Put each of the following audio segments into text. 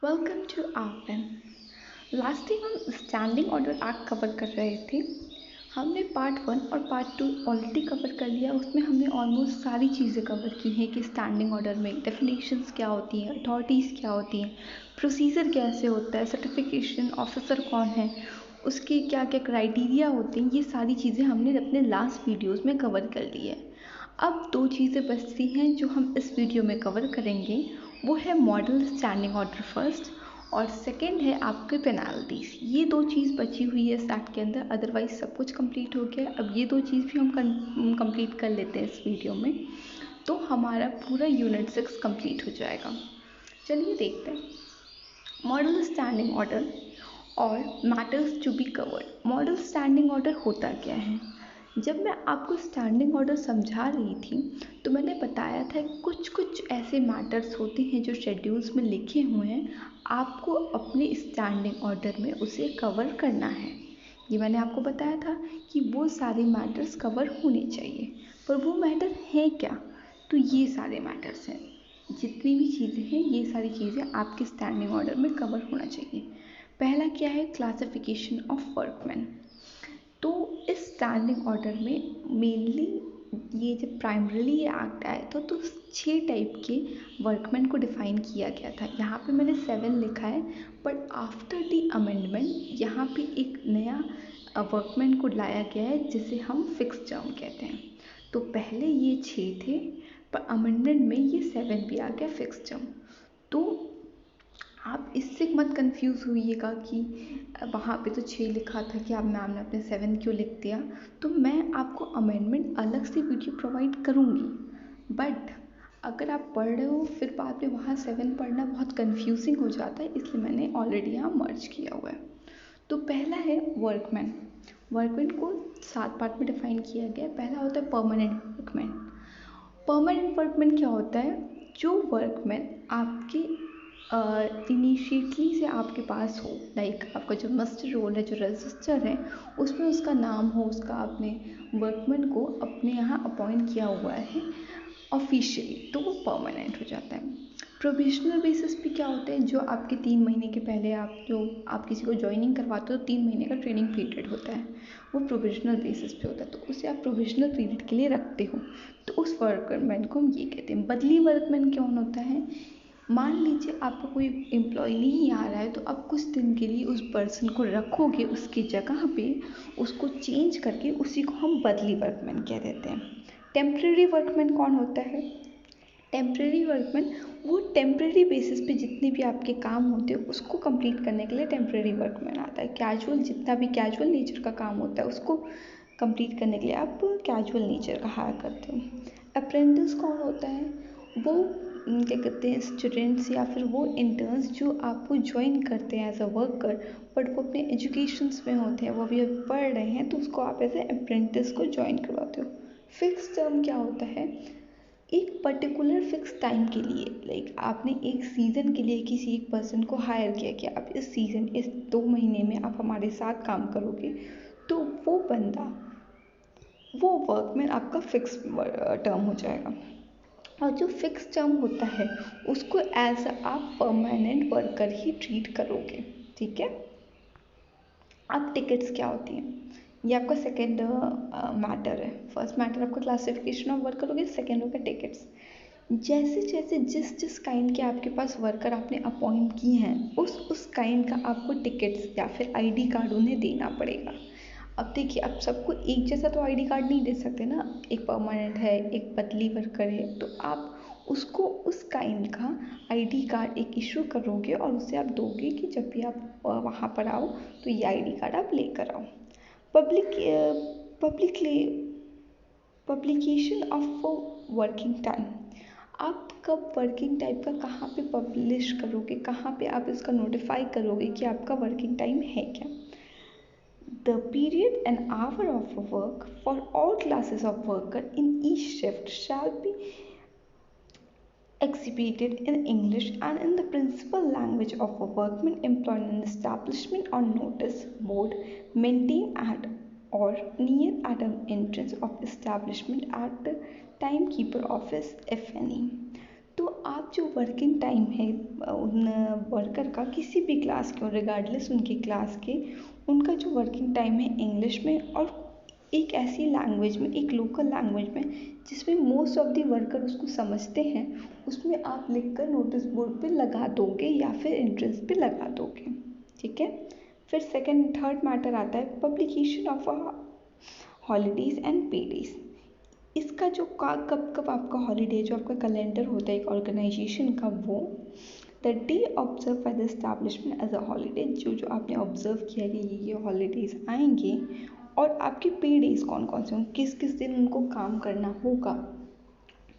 Welcome to our. Last time हम standing order act cover कर रहे थे। हमने पार्ट 1 और पार्ट 2 ऑलरेडी कवर कर लिया। उसमें हमने ऑलमोस्ट सारी चीज़ें कवर की हैं कि स्टैंडिंग ऑर्डर में डेफिनेशंस क्या होती हैं, अथॉरिटीज़ क्या होती हैं, प्रोसीजर कैसे होता है, सर्टिफिकेशन ऑफिसर कौन है, उसके क्या क्या क्राइटेरिया होते हैं। ये सारी चीज़ें हमने अपने लास्ट वीडियोज़ में कवर कर ली है। अब दो चीज़ें बचती हैं जो हम इस वीडियो में कवर करेंगे। वो है मॉडल स्टैंडिंग ऑर्डर फर्स्ट और सेकंड है आपके पेनाल्टीज़। ये दो चीज़ बची हुई है इस एक्ट के अंदर, अदरवाइज सब कुछ कंप्लीट हो गया। अब ये दो चीज़ भी हम कंप्लीट कर लेते हैं इस वीडियो में, तो हमारा पूरा यूनिट 6 कंप्लीट हो जाएगा। चलिए देखते हैं मॉडल स्टैंडिंग ऑर्डर और matters to be covered. Model standing order होता क्या है? जब मैं आपको स्टैंडिंग ऑर्डर समझा रही थी तो मैंने बताया था कि कुछ कुछ ऐसे मैटर्स होते हैं जो शेड्यूल्स में लिखे हुए हैं, आपको अपने स्टैंडिंग ऑर्डर में उसे कवर करना है। ये मैंने आपको बताया था कि वो सारे मैटर्स कवर होने चाहिए, पर वो मैटर हैं क्या? तो ये सारे मैटर्स हैं, जितनी भी चीज़ें हैं ये सारी चीज़ें आपके स्टैंडिंग ऑर्डर में कवर होना चाहिए। पहला क्या है? Classification of workman. तो इस स्टैंडिंग ऑर्डर में मेनली ये जब प्राइमरीली ये एक्ट आया था तो 6 टाइप के वर्कमैन को डिफ़ाइन किया गया था। यहाँ पे मैंने 7 लिखा है, बट आफ्टर द अमेंडमेंट यहाँ पे एक नया वर्कमैन को लाया गया है जिसे हम फिक्स टर्म कहते हैं। तो पहले ये 6 थे, पर अमेंडमेंट में ये 7 भी आ गया फिक्स टर्म। तो आप इससे मत कंफ्यूज होइएगा कि वहाँ पे तो 6 लिखा था कि आप मैम ने अपने 7 क्यों लिख दिया। तो मैं आपको अमेंडमेंट अलग से वीडियो प्रोवाइड करूँगी, बट अगर आप पढ़ रहे हो फिर बाद में वहाँ 7 पढ़ना बहुत कंफ्यूजिंग हो जाता है, इसलिए मैंने ऑलरेडी यहाँ मर्ज किया हुआ है। तो पहला है वर्कमैन। वर्कमैन को 7 पार्ट में डिफाइन किया गया है। पहला होता है परमानेंट वर्कमैन। परमानेंट वर्कमैन क्या होता है? जो वर्कमैन आपके इनिशियटली से आपके पास हो, लाइक आपका जो मस्टर रोल है, जो रजिस्टर है, उसमें उसका नाम हो, उसका आपने वर्कमैन को अपने यहाँ अपॉइंट किया हुआ है ऑफिशियली, तो वो परमानेंट हो जाता है। प्रोविजनल बेसिस पे क्या होता है? जो आपके 3 महीने के पहले आप किसी को ज्वाइनिंग करवाते हो, 3 महीने का ट्रेनिंग पीरियड होता है, वो प्रोविजनल बेसिस पे होता है, तो उसे आप प्रोविजनल पीरियड के लिए रखते हो, तो उस वर्कमैन को हम ये कहते हैं। बदली वर्कमैन कौन होता है? मान लीजिए आपका कोई एम्प्लॉय नहीं आ रहा है, तो आप कुछ दिन के लिए उस पर्सन को रखोगे, उसकी जगह पे उसको चेंज करके उसी को हम बदली वर्कमैन कह देते हैं। टेम्प्रेरी वर्कमैन कौन होता है? टेम्प्रेरी वर्कमैन वो टेम्प्रेरी बेसिस पे जितने भी आपके काम होते हैं उसको कंप्लीट करने के लिए टेम्प्रेरी वर्कमैन आता है। कैजुअल जितना भी कैजुअल नेचर का काम होता है उसको कंप्लीट करने के लिए आप कैजुअल नेचर का हायर करते हो। अप्रेंटिस कौन होता है? वो क्या कहते हैं, स्टूडेंट्स या फिर वो इंटर्न्स जो आपको ज्वाइन करते हैं एज अ वर्कर, बट वो अपने एजुकेशंस में होते हैं, वो अभी पढ़ रहे हैं, तो उसको आप एज ए अप्रेंटिस को ज्वाइन करवाते हो। फिक्स टर्म क्या होता है? एक पर्टिकुलर फिक्स टाइम के लिए, लाइक आपने एक सीज़न के लिए किसी एक पर्सन को हायर किया कि आप इस सीज़न, इस 2 महीने में आप हमारे साथ काम करोगे, तो वो बंदा, वो वर्कमैन आपका फिक्स टर्म हो जाएगा। और जो फिक्स टर्म होता है उसको एज आप परमानेंट वर्कर ही ट्रीट करोगे, ठीक है। अब टिकट्स क्या होती हैं? ये आपका सेकेंड मैटर है। फर्स्ट मैटर आपका क्लासिफिकेशन ऑफ वर्कर हो गया, सेकेंड हो गया टिकट्स। जैसे जैसे जिस जिस काइंड के आपके पास वर्कर आपने अपॉइंट किए हैं, उस काइंड का आपको टिकट्स या फिर आईडी कार्ड उन्हें देना पड़ेगा। अब देखिए, अब सबको एक जैसा तो आईडी कार्ड नहीं दे सकते ना, एक परमानेंट है, एक बदली वर्कर है, तो आप उसको उस काइंड का आईडी कार्ड एक इशू करोगे और उसे आप दोगे कि जब भी आप वहाँ पर आओ तो ये आईडी कार्ड आप लेकर आओ। Publicly publication of working time. आप कब वर्किंग टाइम का कहाँ पे पब्लिश करोगे, कहाँ पे आप इसका नोटिफाई करोगे कि आपका वर्किंग टाइम है क्या? The period and hour of work for all classes of worker in each shift shall be exhibited in English and in the principal language of a workman employed in an establishment on notice board maintained at or near at an entrance of establishment at the timekeeper office if any. तो आप जो working time है उन worker का किसी भी class के, regardless उनकी क्लास के, उनका जो वर्किंग टाइम है इंग्लिश में और एक ऐसी लैंग्वेज में, एक लोकल लैंग्वेज में जिसमें मोस्ट ऑफ द वर्कर उसको समझते हैं, उसमें आप लिखकर नोटिस बोर्ड पे लगा दोगे या फिर एंट्रेंस पे लगा दोगे। ठीक है। फिर सेकंड थर्ड मैटर आता है पब्लिकेशन ऑफ हॉलीडेज एंड पे डेज। इसका जो कब कब आपका हॉलीडे, जो आपका कैलेंडर होता है एक ऑर्गेनाइजेशन का, वो the day observe by the establishment as a holiday, जो आपने ऑब्जर्व किया कि ये हॉलीडेज आएंगे, और आपके पे डेज कौन कौन से होंगे, किस किस दिन उनको काम करना होगा,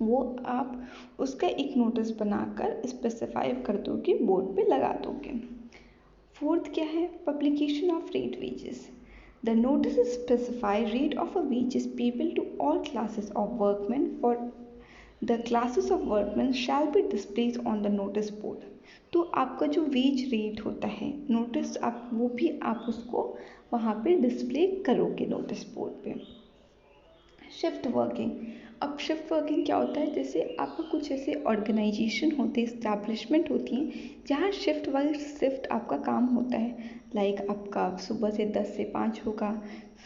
वो आप उसका एक नोटिस बनाकर स्पेसिफाई कर दोगे, बोर्ड पे लगा दोगे। फोर्थ क्या है, publication of rate wages. The notice specify rate of a wages payable to all classes of workmen. For the classes of workmen shall be displayed on the notice board. तो आपका जो wage rate होता है, notice आप वो भी आप उसको वहाँ पे डिस्प्ले करोगे नोटिस बोर्ड पे। Shift working. अब शिफ्ट वर्किंग क्या होता है, जैसे आपका कुछ ऐसे ऑर्गेनाइजेशन होते हैं, इस्टेब्लिशमेंट होती हैं जहाँ शिफ्ट वाइज शिफ्ट आपका काम होता है। लाइक आपका सुबह से 10 से 5 होगा,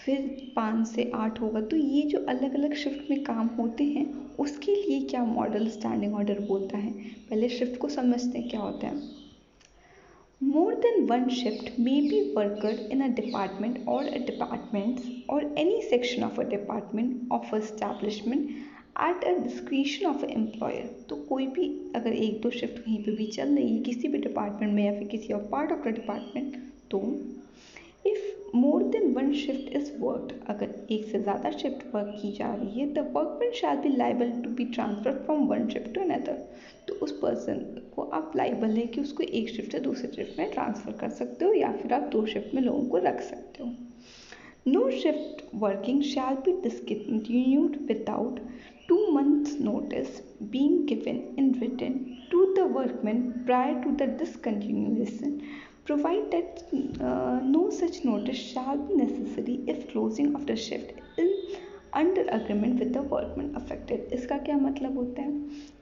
फिर 5 से 8 होगा। तो ये जो अलग अलग शिफ्ट में काम होते हैं उसके लिए क्या मॉडल स्टैंडिंग ऑर्डर बोलता है। पहले शिफ्ट को समझते हैं क्या होता है। More than one shift may be worked in a department or a departments or any section of a department of a establishment at a discretion of an employer। तो कोई भी अगर एक दो शिफ्ट कहीं पे भी चल रही है किसी भी डिपार्टमेंट में या फिर किसी और पार्ट ऑफ द डिपार्टमेंट, तो if more than one shift is work, अगर एक से ज़्यादा शिफ्ट वर्क की जा रही है, the workman shall be liable to be transfer from one shift to another. तो उस पर्सन को आप लाइबल है कि उसको एक शिफ्ट से दूसरे शिफ्ट में ट्रांसफ़र कर सकते हो या फिर आप 2 शिफ्ट में लोगों को रख सकते हो। No shift working shall be discontinued without 2 months notice being given in written to the workman prior to the discontinuation, provide that no such notice shall be necessary if closing of the shift is under agreement with the workman affected। इसका क्या मतलब होता है,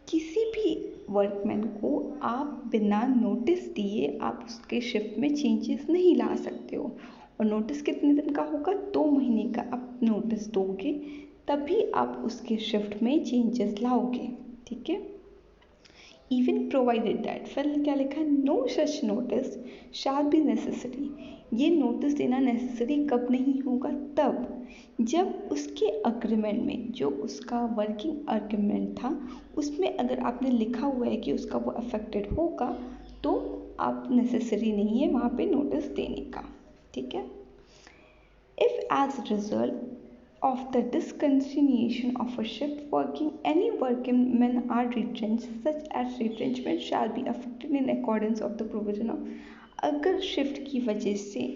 किसी भी workman को आप बिना नोटिस दिए आप उसके शिफ्ट में चेंजेस नहीं ला सकते हो। और नोटिस कितने दिन का होगा, 2 महीने का आप नोटिस दोगे तभी आप उसके शिफ्ट में चेंजेस लाओगे। ठीक है। इवन प्रोवाइडेड दैट, फिर क्या लिखा है, no such notice shall be necessary. ये नोटिस देना नेसेसरी कब नहीं होगा, तब जब उसके अग्रीमेंट में, जो उसका वर्किंग अग्रीमेंट था उसमें अगर आपने लिखा हुआ है कि उसका वो अफेक्टेड होगा, तो आप नेसेसरी नहीं है वहाँ पे नोटिस देने का। ठीक है। If as result of the discontinuation of a shift working, any workmen are retrenched, such as retrenchment shall be effected in accordance of the provision of। अगर शिफ्ट की वजह से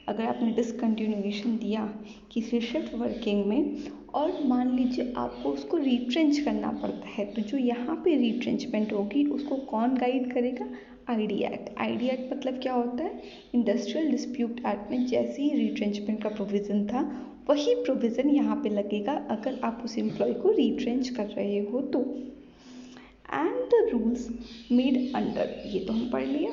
अगर आपने डिसकंटिन्यूएशन दिया किसी शिफ्ट वर्किंग में और मान लीजिए आपको उसको रिट्रेंच करना पड़ता है, तो जो यहाँ पे रिट्रेंचमेंट होगी उसको कौन गाइड करेगा, आईडी एक्ट। आईडी एक्ट मतलब क्या होता है, इंडस्ट्रियल डिस्प्यूट एक्ट में जैसे ही रिट्रेंचमेंट का प्रोविज़न था वही प्रोविज़न यहाँ पे लगेगा अगर आप उस एम्प्लॉय को रिट्रेंच कर रहे हो तो। And the rules made under, ये तो हम पढ़ लिए।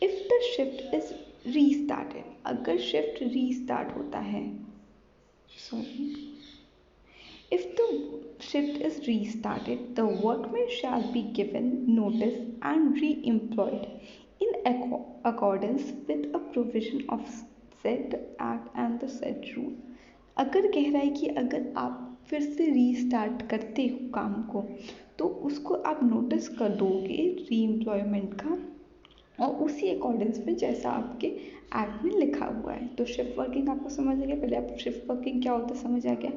If the shift is restarted, अगर शिफ्ट रीस्टार्ट होता है, sorry, if the shift is restarted the workman shall be given notice and re employed in accordance with a provision of said act and the said rule. अगर कह रहा है कि अगर आप फिर से रीस्टार्ट करते हो काम को तो उसको आप नोटिस कर दोगे री एम्प्लॉयमेंट का और उसी अकॉर्डेंस में जैसा आपके एक्ट में लिखा हुआ है। तो शिफ्ट वर्किंग आपको समझ आ गया, पहले आप शिफ्ट वर्किंग क्या होता है समझ आ गया।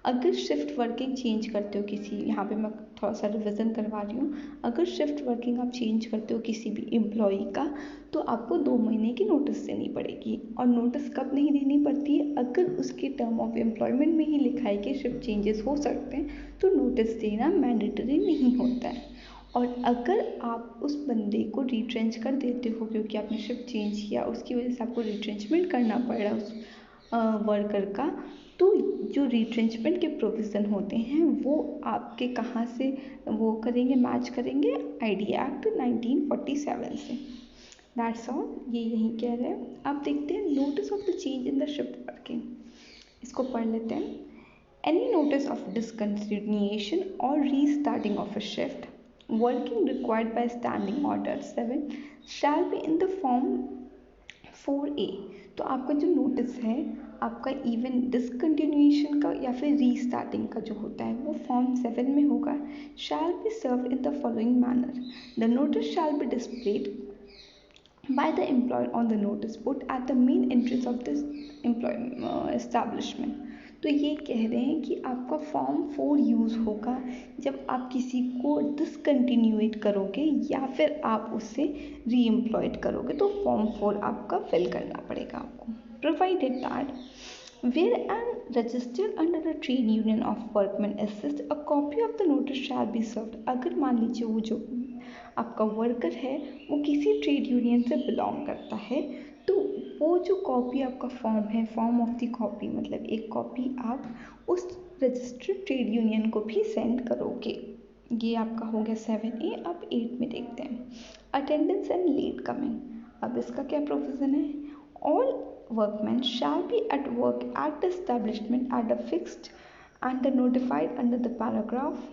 अगर शिफ्ट वर्किंग चेंज करते हो किसी, यहाँ पे मैं थोड़ा सा रिविज़न करवा रही हूँ, अगर शिफ्ट वर्किंग आप चेंज करते हो किसी भी एम्प्लॉई का तो आपको 2 महीने की नोटिस देनी पड़ेगी। और नोटिस कब नहीं देनी पड़ती है, अगर उसके टर्म ऑफ एम्प्लॉयमेंट में ही लिखा है कि शिफ्ट चेंजेस हो सकते हैं तो नोटिस देना मैंडेटरी नहीं होता है। और अगर आप उस बंदे को रिट्रेंच कर देते हो क्योंकि आपने शिफ्ट चेंज किया, उसकी वजह से आपको रिट्रेंचमेंट करना पड़ रहा है उस वर्कर का, तो जो रिट्रेंचमेंट के प्रोविज़न होते हैं वो आपके कहाँ से वो करेंगे, मैच करेंगे, आईडी एक्ट 1947 से। दैट्स ऑल, ये यही कह रहे हैं। अब देखते हैं notice of the change in the shift working, इसको पढ़ लेते हैं। एनी नोटिस ऑफ डिसकंटिन्यूएशन और restarting of a shift working required by standing order 7 shall be in the form 4A। तो आपका जो नोटिस है आपका इवन डिसकंटिन्यूएशन का या फिर रीस्टार्टिंग का जो होता है वो फॉर्म 7 में होगा। Shall be serve in the following manner, the notice shall be displayed by the employer on the notice board at the main entrance of this establishment। तो ये कह रहे हैं कि आपका फॉर्म 4 यूज़ होगा जब आप किसी को डिसकंटिन्यूएट करोगे या फिर आप उससे रीएम्प्लॉयड करोगे, तो फॉर्म 4 आपका फिल करना पड़ेगा आपको। Provided that where and registered under the trade union of workmen assist a copy of the notice shall be served। अगर मान लीजिए वो जो आपका वर्कर है वो किसी ट्रेड यूनियन से बिलोंग करता है, तो वो जो कॉपी आपका फॉर्म है, फॉर्म ऑफ द कॉपी मतलब एक कॉपी आप उस रजिस्टर्ड ट्रेड यूनियन को भी सेंड करोगे। ये आपका हो गया 7A। अब 8 में देखते हैं अटेंडेंस एंड लेट कमिंग। अब इसका क्या प्रोविज़न है, all workmen shall be at work at the establishment at a fixed and notified under the paragraph।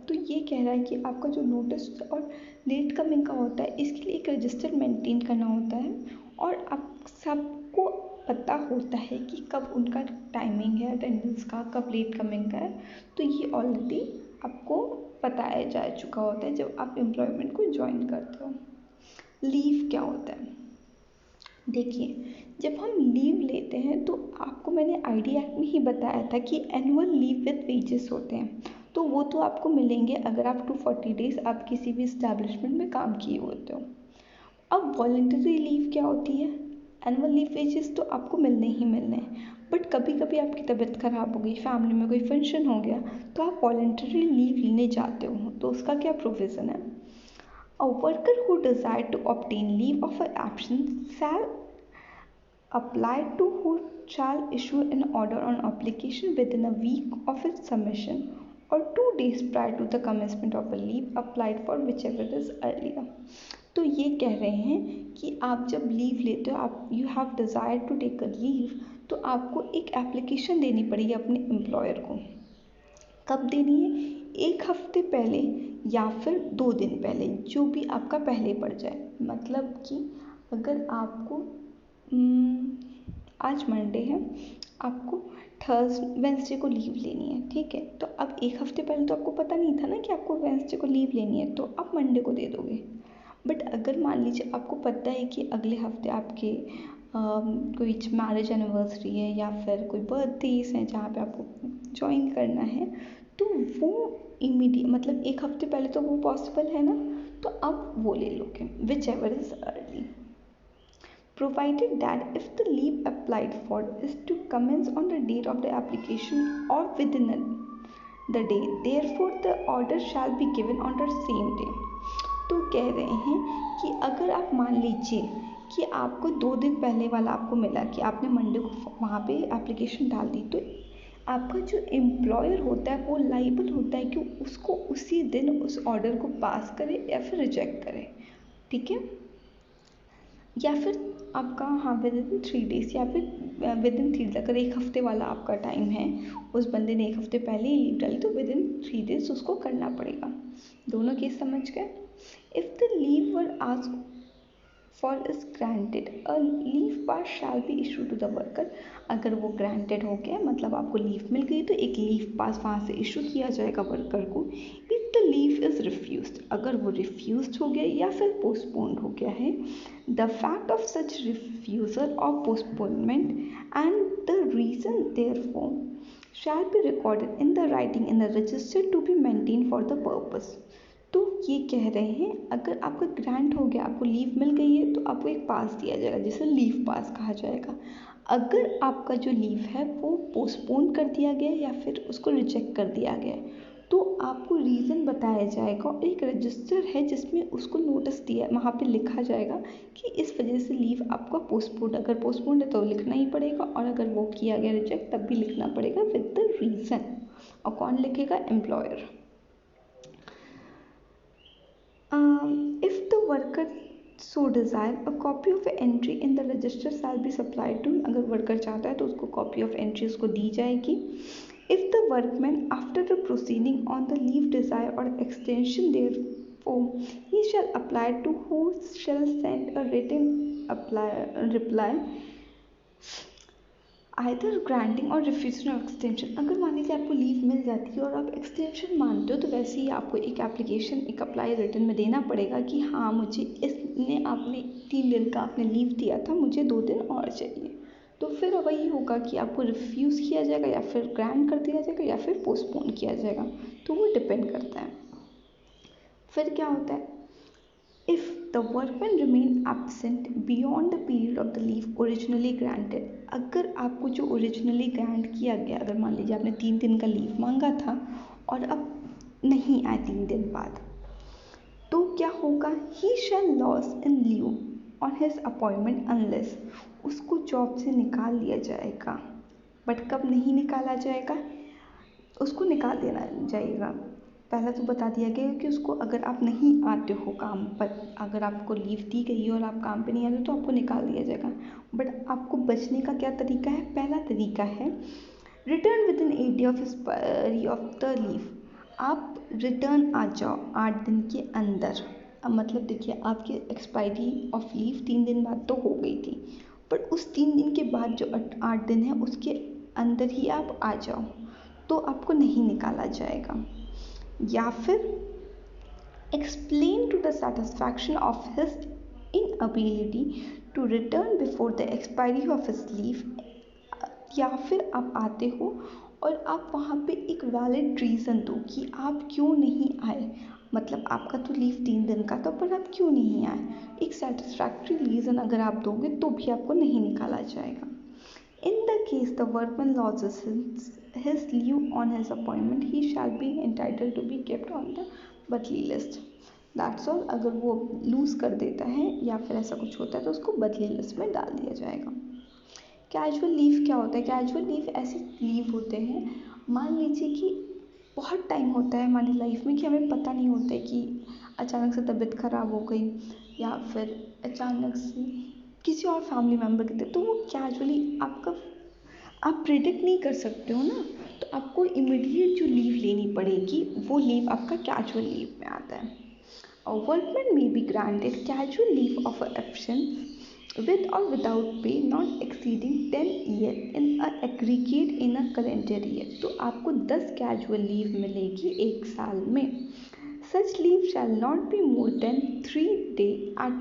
तो ये कह रहा है कि आपका जो नोटिस और लेट कमिंग का होता है इसके लिए एक रजिस्टर मेंटेन करना होता है और आप सबको पता होता है कि कब उनका टाइमिंग है अटेंडेंस का, कब लेट कमिंग का है। तो ये ऑलरेडी आपको बताया जा चुका होता है जब आप एम्प्लॉयमेंट को ज्वाइन करते हो। लीव क्या होता है, देखिए जब हम लीव लेते हैं तो आपको मैंने आईडी एक्ट में ही बताया था कि एनुअल लीव विद वेजेस होते हैं, तो वो तो आपको मिलेंगे अगर आप 240 डेज आप किसी भी इस्टेब्लिशमेंट में काम किए होते हो। अब वॉलंटरी लीव क्या होती है, एनुअल लीव वेजेस तो आपको मिलने ही मिलने हैं, बट कभी कभी आपकी तबीयत ख़राब हो गई, फैमिली में कोई फंक्शन हो गया, तो आप वॉलंटरी लीव लेने जाते हो, तो उसका क्या प्रोविज़न है। A worker who desire to obtain leave of absence shall apply to who shall issue an order on application within a week of its submission or 2 days prior to the commencement of a leave applied for whichever is earlier। तो ये कह रहे हैं कि आप जब leave लेते हो, आप you have desire to take a leave, तो आपको एक एप्लीकेशन देनी पड़ेगी अपने एम्प्लॉयर को। कब देनी है, 1 हफ्ते पहले या फिर 2 दिन पहले, जो भी आपका पहले पड़ जाए। मतलब कि अगर आपको आज मंडे है, आपको वेंसडे को लीव लेनी है, ठीक है, तो अब 1 हफ्ते पहले तो आपको पता नहीं था ना कि आपको वेंसडे को लीव लेनी है, तो आप मंडे को दे दोगे। बट अगर मान लीजिए आपको पता है कि अगले हफ्ते आपके कोई मैरिज एनिवर्सरी है या फिर कोई बर्थडेज हैं जहाँ पे आपको ज्वाइन करना है, तो वो इमीडिएट मतलब 1 हफ्ते पहले तो वो पॉसिबल है ना, तो आप वो ले लोगे which ever is early. Provided that if the leave applied for is to commence on the date of the application or within the day, therefore the order shall be given on the same day। तो कह रहे हैं कि अगर आप मान लीजिए कि आपको 2 दिन पहले वाला आपको मिला कि आपने मंडे को वहाँ पे एप्लीकेशन डाल दी, तो आपका जो एम्प्लॉयर होता है वो लाइबल होता है कि उसको उसी दिन उस ऑर्डर को पास करे या फिर रिजेक्ट करे, ठीक है, या फिर आपका विद इन 3 डेज या फिर विद इन 3 अगर 1 हफ्ते वाला आपका टाइम है, उस बंदे ने 1 हफ्ते पहले ही लीव डाली तो विद इन 3 डेज उसको करना पड़ेगा। दोनों केस समझ गए। If the leave were asked for is granted, a leave pass shall be issued to the worker। अगर वो ग्रांटेड हो गया मतलब आपको लीव मिल गई तो एक लीव पास वहाँ से इशू किया जाएगा वर्कर को। If the leave is refused, अगर वो रिफ्यूज्ड हो गया या फिर पोस्टपोन्ड हो गया है, the fact of such refusal और postponement and the reason therefor shall be recorded in the writing in the register to be maintained for the purpose। तो ये कह रहे हैं अगर आपका ग्रांट हो गया, आपको लीव मिल गई है, तो आपको एक पास दिया जाएगा जिसे लीव पास कहा जाएगा। अगर आपका जो लीव है वो पोस्टपोन कर दिया गया या फिर उसको रिजेक्ट कर दिया गया, तो आपको रीज़न बताया जाएगा और एक रजिस्टर है जिसमें उसको नोटिस दिया, वहाँ पे लिखा जाएगा कि इस वजह से लीव आपका पोस्टपोन, अगर पोस्टपोन है तो लिखना ही पड़ेगा, और अगर वो किया गया रिजेक्ट तब भी लिखना पड़ेगा विद द रीज़न। और कौन लिखेगा? Employer. If the worker so desire, a copy of entry in the register shall be supplied to। अगर वर्कर चाहता है तो उसको कॉपी ऑफ एंट्री उसको दी जाएगी। If the workman after the proceeding on the leave desire or extension therefore, he shall apply to who shall send a written reply either granting और refusal of extension. अगर मान लीजिए आपको leave मिल जाती है और आप एक्सटेंशन मांगते हो तो वैसे ही आपको एक एप्लीकेशन, एक अप्लाई रिटर्न में देना पड़ेगा कि हाँ मुझे इसने आपने 3 दिन का आपने लीव दिया था, मुझे 2 दिन और चाहिए। तो फिर वही होगा कि आपको रिफ्यूज़ किया जाएगा या फिर ग्रांट कर दिया जाएगा या फिर पोस्टपोन किया जाएगा, तो वो डिपेंड करता है। फिर क्या होता है? If the workman remain absent beyond the period of the leave originally granted, अगर आपको जो ओरिजिनली ग्रांट किया गया, अगर मान लीजिए आपने 3 दिन का लीव मांगा था और अब नहीं आए 3 दिन बाद, तो क्या होगा? He shall lose in lieu on his appointment unless, उसको जॉब से निकाल दिया जाएगा। बट कब नहीं निकाला जाएगा? उसको निकाल देना जाएगा। पहला तो बता दिया गया कि उसको अगर आप नहीं आते हो काम पर, अगर आपको लीव दी गई है और आप काम पे नहीं आते तो आपको निकाल दिया जाएगा। बट आपको बचने का क्या तरीका है? पहला तरीका है return with in 8 day of expiry of the leave. आप रिटर्न आ जाओ 8 दिन के अंदर। अब मतलब देखिए, आपकी एक्सपायरी ऑफ लीव 3 दिन बाद तो हो गई थी, बट उस 3 दिन के बाद जो 8 दिन है उसके अंदर ही आप आ जाओ, तो आपको नहीं निकाला जाएगा। या फिर explain to the satisfaction of his inability to return before the expiry of his leave, या फिर आप आते हो और आप वहाँ पे एक वैलिड रीज़न दो कि आप क्यों नहीं आए। मतलब आपका तो लीव 3 दिन का था पर आप क्यों नहीं आए, एक सेटिस्फैक्ट्री रीज़न अगर आप दोगे तो भी आपको नहीं निकाला जाएगा। In the case the workman loses his leave on his appointment, he shall be entitled to be kept on the बदली लिस्ट। That's all. अगर वो लूज़ कर देता है या फिर ऐसा कुछ होता है तो उसको बदली लिस्ट में डाल दिया जाएगा। कैजुअल लीव क्या होता है? कैजुअल लीव ऐसे लीव होते हैं, मान लीजिए कि बहुत टाइम होता है हमारी लाइफ में कि हमें पता नहीं होता है कि अचानक से तबीयत ख़राब हो गई या फिर अचानक से किसी और फैमिली मेम्बर के थे, तो वो कैजुअली आपका आप प्रिडिक्ट नहीं कर सकते हो ना, तो आपको इमीडिएट जो लीव लेनी पड़ेगी वो लीव आपका कैजुअल लीव में आता है। A workman may be granted casual leave of absence with or without pay not exceeding 10 year in a aggregate in a calendar year। तो आपको 10 कैजुअल लीव मिलेगी एक साल में। Such leave shall not be more than 3 days at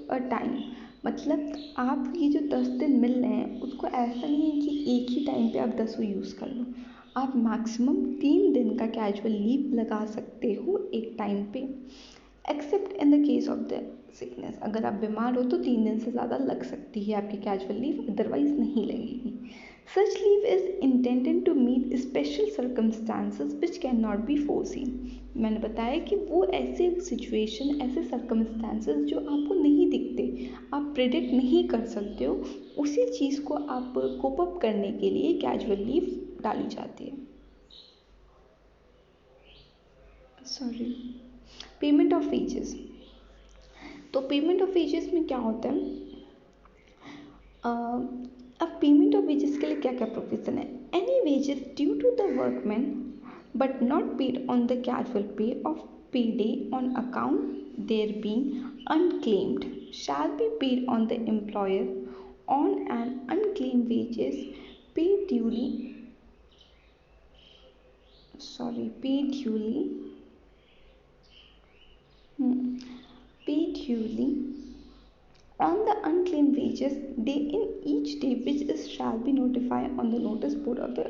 a time। मतलब आप ये जो 10 दिन मिल रहे हैं उसको ऐसा नहीं है कि एक ही टाइम पे आप 10 यूज़ कर लो, आप मैक्सिमम 3 दिन का कैजुअल लीव लगा सकते हो एक टाइम पे, accept in the case of the sickness. अगर आप बीमार हो तो 3 दिन से ज़्यादा लग सकती है आपकी कैजुअल लीव, अदरवाइज नहीं लगेगी। Such leave is intended to meet special circumstances which can not be foreseen. मैंने बताया कि वो ऐसे सिचुएशन, ऐसे सर्कमस्टांसेस जो आपको नहीं दिखते, आप प्रिडिक्ट नहीं कर सकते हो, उसी चीज़ को आप कोप अप करने के लिए कैजुअल लीव डाली जाती है। Sorry, payment of wages. तो पेमेंट ऑफ वेजेस में क्या होता है? अब पेमेंट ऑफ वेजेस के लिए क्या क्या प्रोविजन है? Any wages due to the workman but not paid on the casual pay off pay day on account there being unclaimed shall be paid on the employer on an unclaimed wages paid duly on the unclaimed wages day in each day which is shall be notified on the notice board of the।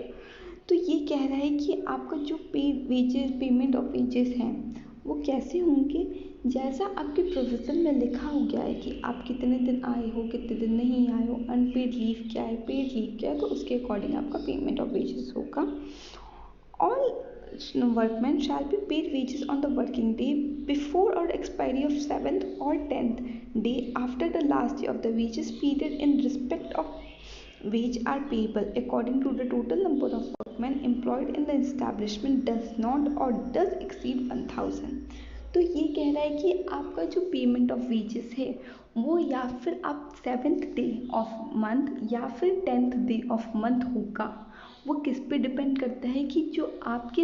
तो ये कह रहा है कि आपका जो payment of wages हैं वो कैसे होंगे? जैसा आपके प्रोविज़न में लिखा हो गया है कि आप कितने दिन आए हो, कितने दिन नहीं आए हो, अनपेड लीव क्या है, पेड लीव क्या है, तो उसके अकॉर्डिंग आपका पेमेंट ऑफ वेजेस होगा। All workman shall be paid wages on the working day before or expiry of 7th or 10th day after the last day of the wages period in respect of wage are payable according to the total number of workmen employed in the establishment does not or does exceed 1000। तो ये कह रहा है कि आपका जो payment of wages है वो या फिर आप 7th डे ऑफ मंथ या फिर 10th डे ऑफ मंथ होगा। वो किस पे डिपेंड करता है कि जो आपके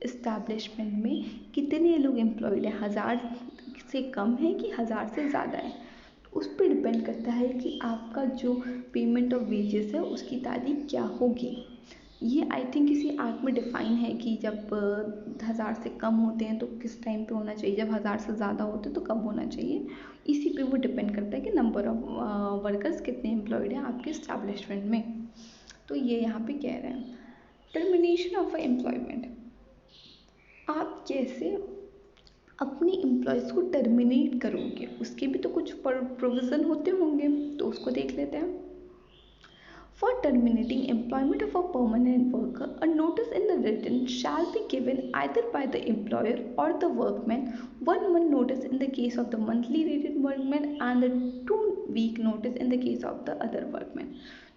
इस्टेब्लिशमेंट में कितने लोग एम्प्लॉयड हैं, 1000 से कम है कि 1000 से ज़्यादा है, उस पर डिपेंड करता है कि आपका जो पेमेंट ऑफ वेजेस है उसकी तारीख क्या होगी। ये आई थिंक किसी एक्ट में डिफाइन है कि जब 1000 से कम होते हैं तो किस टाइम पे होना चाहिए, जब 1000 से ज़्यादा होते हैं तो कब होना चाहिए। इसी पे वो डिपेंड करता है कि नंबर ऑफ वर्कर्स कितने एम्प्लॉयड हैं आपके इस्टेब्लिशमेंट में। तो ये यहाँ पे कह रहे हैं टर्मिनेशन ऑफ एम्प्लॉयमेंट। आप कैसे अपने एम्प्लॉयज़ को टर्मिनेट करोगे, उसके भी तो कुछ प्रोविज़न होते होंगे, तो उसको देख लेते हैं। For terminating employment of a permanent worker, a notice in the written shall be given either by the employer or the workman, 1 month notice in the case of the monthly rated workman and a 2-week notice in the case of the other workman।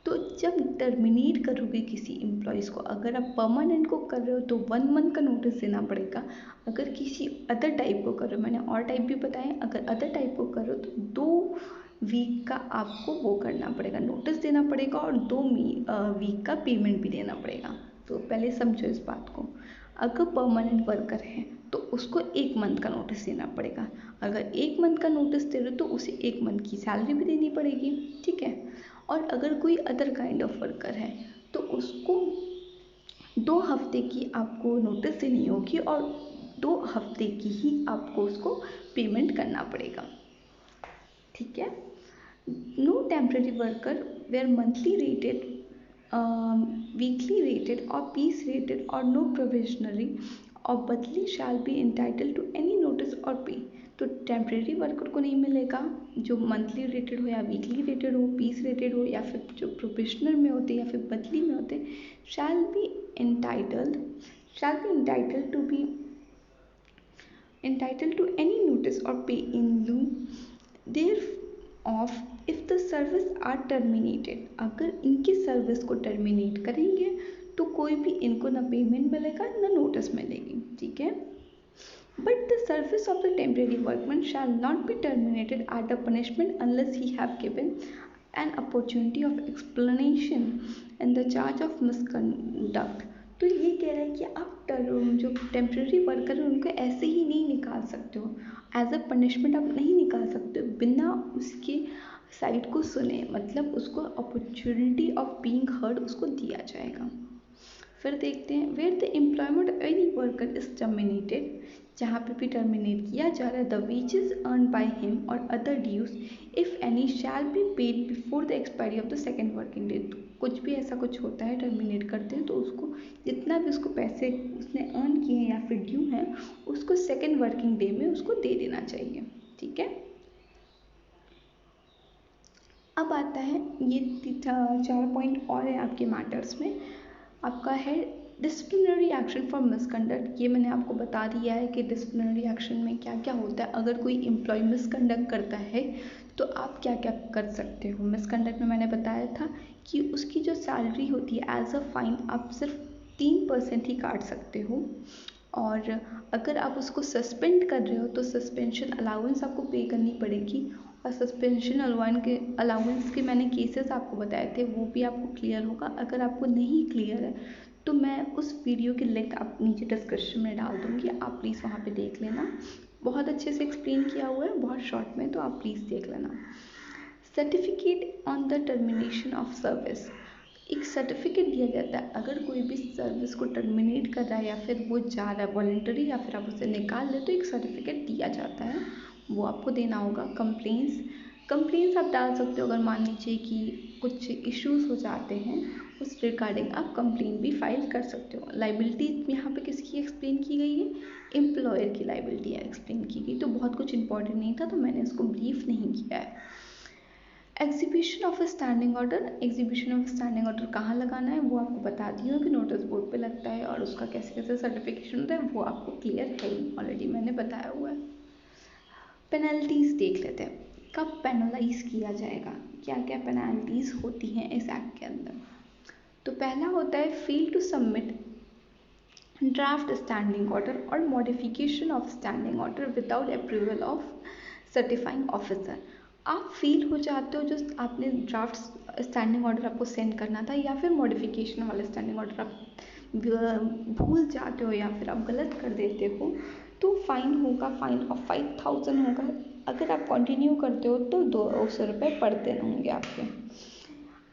तो जब terminate करोगे किसी employees को, अगर आप permanent को कर रहे हो तो 1 मंथ का नोटिस देना पड़ेगा। अगर किसी अदर टाइप को कर रहे हो, मैंने और टाइप भी बताए, अगर अदर टाइप को कर रहे हो तो 2 वीक का आपको वो करना पड़ेगा, नोटिस देना पड़ेगा और 2 वीक का पेमेंट भी देना पड़ेगा। तो पहले समझो इस बात को। अगर परमानेंट वर्कर है तो उसको 1 मंथ का नोटिस देना पड़ेगा। अगर 1 मंथ का नोटिस दे रहे हो तो उसे 1 मंथ की सैलरी भी देनी पड़ेगी, ठीक है। और अगर कोई अदर काइंड ऑफ वर्कर है तो उसको 2 हफ्ते की आपको नोटिस देनी होगी और 2 हफ्ते की ही आपको उसको पेमेंट करना पड़ेगा, ठीक है। No temporary worker where monthly rated, weekly rated और पीस रेटेड और नो प्रोविजनरी और badli shall be entitle to any notice और पे। तो टेम्परेरी वर्कर को नहीं मिलेगा, जो मंथली रेटेड हो या वीकली रेटेड हो, पीस रेटेड हो या फिर जो प्रोविजनल में होते या फिर बदली में होते, shall be entitled to any notice or pay in lieu thereof if the service are terminated। अगर इनकी सर्विस को टर्मिनेट करेंगे तो कोई भी इनको ना पेमेंट मिलेगा ना नोटिस मिलेगी, ठीक है। But the service of the temporary workman shall not be terminated at a punishment unless he have given an opportunity of explanation in the charge of misconduct। तो ये कह रहा है कि आप जो टेम्प्रेरी वर्कर है उनको ऐसे ही नहीं निकाल सकते हो, एज अ पनिशमेंट आप नहीं निकाल सकते हो बिना उसके साइड को सुने, मतलब उसको अपॉर्चुनिटी ऑफ बीइंग हर्ड उसको दिया जाएगा। फिर देखते हैं where the employment of any worker is terminated, जहाँ पे भी टर्मिनेट किया जा रहा है, the wages earned by him और other dues if any shall be paid before the expiry of the second working day. तो कुछ भी ऐसा कुछ होता है, टर्मिनेट करते हैं तो उसको जितना भी उसको पैसे उसने अर्न किए हैं या फिर ड्यू हैं उसको सेकेंड वर्किंग डे में उसको दे देना चाहिए, ठीक है। अब आता है ये 4 पॉइंट और है आपके मैटर्स में। आपका है डिसिप्लिनरी एक्शन फॉर मिसकंडक्ट। ये मैंने आपको बता दिया है कि डिसिप्लिनरी एक्शन में क्या क्या होता है। अगर कोई एम्प्लॉय मिसकंडक्ट करता है तो आप क्या क्या कर सकते हो। मिसकंडक्ट में मैंने बताया था कि उसकी जो सैलरी होती है एज अ फाइन आप सिर्फ 3% ही काट सकते हो, और अगर आप उसको सस्पेंड कर रहे हो तो सस्पेंशन अलाउंस आपको पे करनी पड़ेगी। और सस्पेंशन अलाउंस के मैंने केसेस आपको बताए थे, वो भी आपको क्लियर होगा। अगर आपको नहीं क्लियर है तो मैं उस वीडियो की लिंक आप नीचे डिस्क्रिप्शन में डाल दूँगी, आप प्लीज़ वहाँ पे देख लेना। बहुत अच्छे से एक्सप्लेन किया हुआ है, बहुत शॉर्ट में, तो आप प्लीज़ देख लेना। Certificate on the termination of service, एक सर्टिफिकेट दिया जाता है अगर कोई भी सर्विस को टर्मिनेट कर रहा है या फिर वो जा रहा है वॉलंटरी या फिर आप उसे निकाल ले तो एक सर्टिफिकेट दिया जाता है, वो आपको देना होगा। कंप्लेंट्स आप डाल सकते हो अगर मान लीजिए कि कुछ इश्यूज हो जाते हैं, उस रिगार्डिंग आप कंप्लेंट भी फाइल कर सकते हो। लाइबिलिटी यहाँ पे किसकी एक्सप्लेन की गई है, एम्प्लॉयर की लाइबिलिटी एक्सप्लेन की गई। तो बहुत कुछ इंपॉर्टेंट नहीं था तो मैंने इसको ब्रीफ नहीं किया है। Execution of standing order. Execution of standing order कहाँ लगाना है वो आपको बता दी हूँ कि नोटिस बोर्ड पे लगता है, और उसका कैसे कैसे सर्टिफिकेशन होता है वो आपको क्लियर है ही, ऑलरेडी मैंने बताया हुआ है। पेनल्टीज देख लेते हैं, कब पेनलाइज किया जाएगा, क्या क्या पेनल्टीज होती हैं इस एक्ट के अंदर। तो पहला होता है fail to submit draft standing order और modification of standing order without approval of certifying officer. आप फेल हो जाते हो, जो आपने ड्राफ्ट स्टैंडिंग ऑर्डर आपको सेंड करना था, या फिर मॉडिफिकेशन वाला स्टैंडिंग ऑर्डर आप भूल जाते हो या फिर आप गलत कर देते हो, तो फाइन होगा, फाइन ऑफ 5,000 होगा। अगर आप कंटिन्यू करते हो तो 200 रुपये पड़ते होंगे आपके।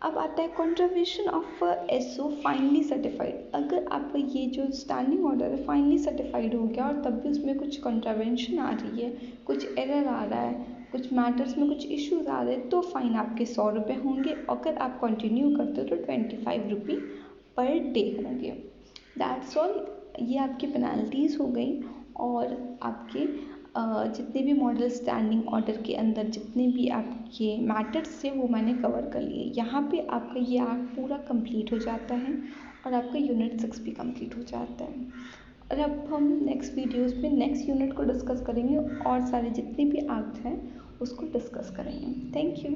अब आता है कॉन्ट्रवेशन ऑफ एसओ फाइनली सर्टिफाइड। अगर आपका ये जो स्टैंडिंग ऑर्डर है फाइनली सर्टिफाइड हो गया और तब भी उसमें कुछ कॉन्ट्रवेंशन आ रही है, कुछ एरर आ रहा है, कुछ मैटर्स में कुछ इश्यूज आ रहे हैं, तो फाइन आपके 100 रुपये होंगे। अगर आप कंटिन्यू करते हो तो 25 रुपये पर डे होंगे। That's all. ये आपकी पेनल्टीज़ हो गई, और आपके जितने भी मॉडल स्टैंडिंग ऑर्डर के अंदर जितने भी आपके मैटर्स थे वो मैंने कवर कर लिए। यहाँ पे आपका ये एक्ट पूरा कंप्लीट हो जाता है और आपका यूनिट 6 भी कंप्लीट हो जाता है। और अब हम नेक्स्ट वीडियोस में नेक्स्ट यूनिट को डिस्कस करेंगे और सारे जितने भी एक्ट हैं उसको डिस्कस करेंगे। Thank you.